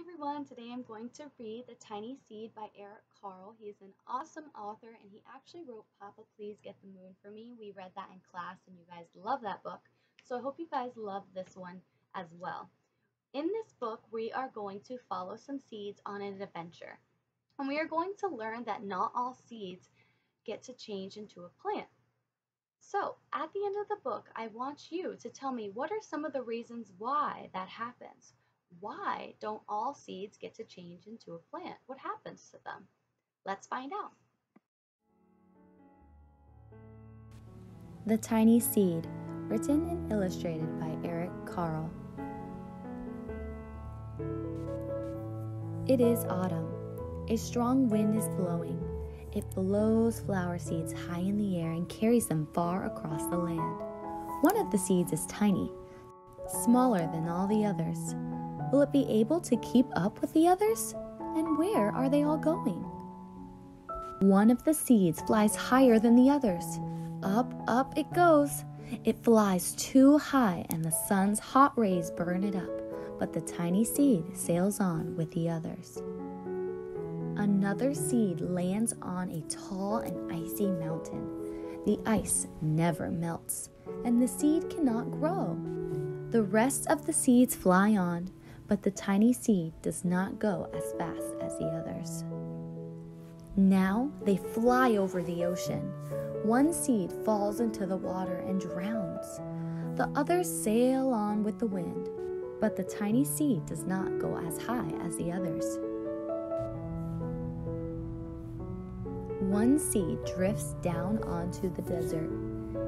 everyone, today I'm going to read The Tiny Seed by Carle. He's an awesome author and he actually wrote Papa Please Get the Moon for me. We read that in class and you guys love that book. So I hope you guys love this one as well. In this book, we are going to follow some seeds on an adventure. And we are going to learn that not all seeds get to change into a plant. So at the end of the book, I want you to tell me what are some of the reasons why that happens. Why don't all seeds get to change into a plant? What happens to them? Let's find out. The Tiny Seed, written and illustrated by Carle. It is autumn. A strong wind is blowing. It blows flower seeds high in the air and carries them far across the land. One of the seeds is tiny, smaller than all the others. Will it be able to keep up with the others? And where are they all going? One of the seeds flies higher than the others. Up, up it goes. It flies too high and the sun's hot rays burn it up, but the tiny seed sails on with the others. Another seed lands on a tall and icy mountain. The ice never melts, and the seed cannot grow. The rest of the seeds fly on, but the tiny seed does not go as fast as the others. Now they fly over the ocean. One seed falls into the water and drowns. The others sail on with the wind, but the tiny seed does not go as high as the others. One seed drifts down onto the desert.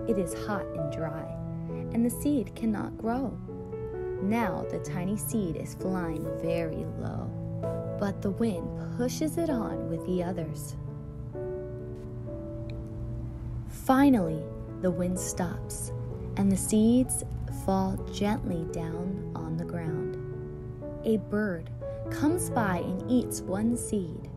It is hot and dry, and the seed cannot grow. Now the tiny seed is flying very low, but the wind pushes it on with the others. Finally, the wind stops, and the seeds fall gently down on the ground. A bird comes by and eats one seed.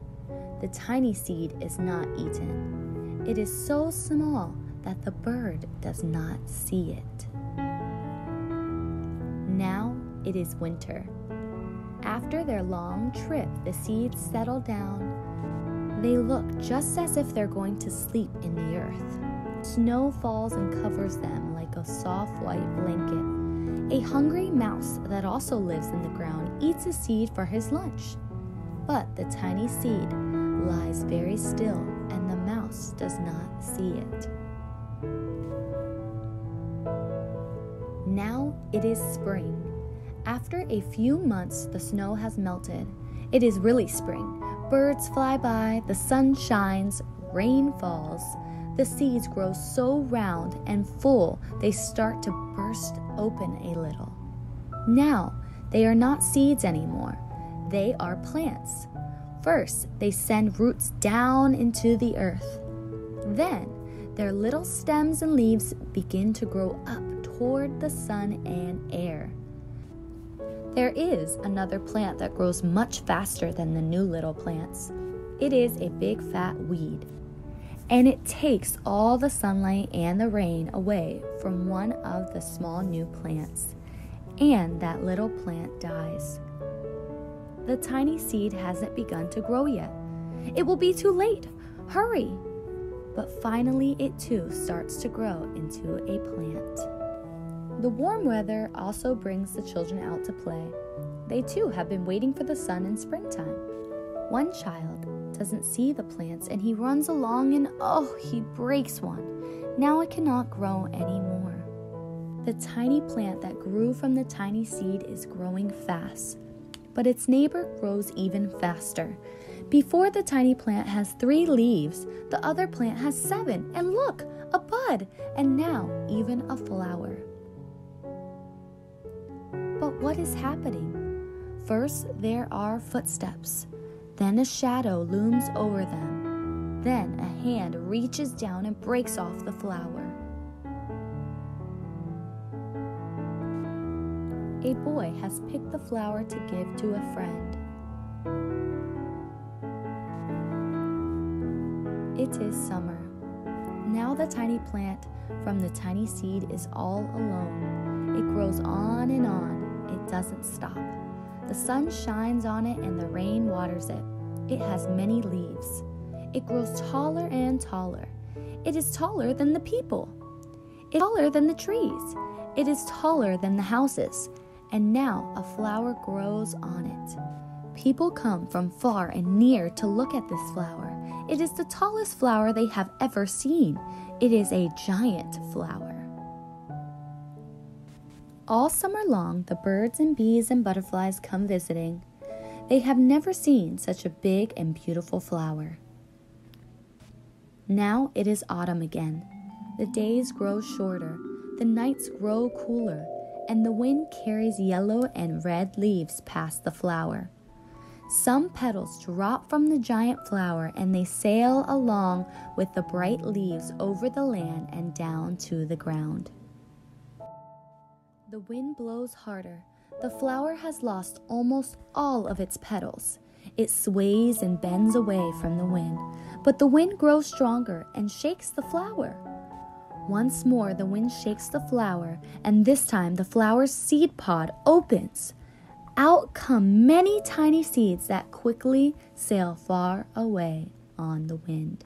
The tiny seed is not eaten. It is so small that the bird does not see it. Now it is winter. After their long trip, the seeds settle down. They look just as if they're going to sleep in the earth. Snow falls and covers them like a soft white blanket. A hungry mouse that also lives in the ground eats a seed for his lunch. But the tiny seed lies very still, and the mouse does not see it. Now it is spring. After a few months, the snow has melted. It is really spring. Birds fly by, the sun shines, rain falls. The seeds grow so round and full they start to burst open a little. Now they are not seeds anymore. They are plants. First, they send roots down into the earth. Then, their little stems and leaves begin to grow up toward the sun and air. There is another plant that grows much faster than the new little plants. It is a big fat weed, and it takes all the sunlight and the rain away from one of the small new plants, and that little plant dies. The tiny seed hasn't begun to grow yet. It will be too late. Hurry! But finally it too starts to grow into a plant. The warm weather also brings the children out to play. They too have been waiting for the sun in springtime. One child doesn't see the plants and he runs along and he breaks one. Now it cannot grow anymore. The tiny plant that grew from the tiny seed is growing fast, but its neighbor grows even faster. Before the tiny plant has 3 leaves, the other plant has 7, and look, a bud, and now even a flower. But what is happening? First, there are footsteps. Then a shadow looms over them. Then a hand reaches down and breaks off the flower. A boy has picked the flower to give to a friend. It is summer. Now the tiny plant from the tiny seed is all alone. It grows on and on. It doesn't stop. The sun shines on it and the rain waters it. It has many leaves. It grows taller and taller. It is taller than the people. It is taller than the trees. It is taller than the houses. And now a flower grows on it. People come from far and near to look at this flower. It is the tallest flower they have ever seen. It is a giant flower. All summer long, the birds and bees and butterflies come visiting. They have never seen such a big and beautiful flower. Now it is autumn again. The days grow shorter, the nights grow cooler, and the wind carries yellow and red leaves past the flower. Some petals drop from the giant flower and they sail along with the bright leaves over the land and down to the ground. The wind blows harder. The flower has lost almost all of its petals. It sways and bends away from the wind, but the wind grows stronger and shakes the flower. Once more the wind shakes the flower, and this time the flower's seed pod opens. Out come many tiny seeds that quickly sail far away on the wind.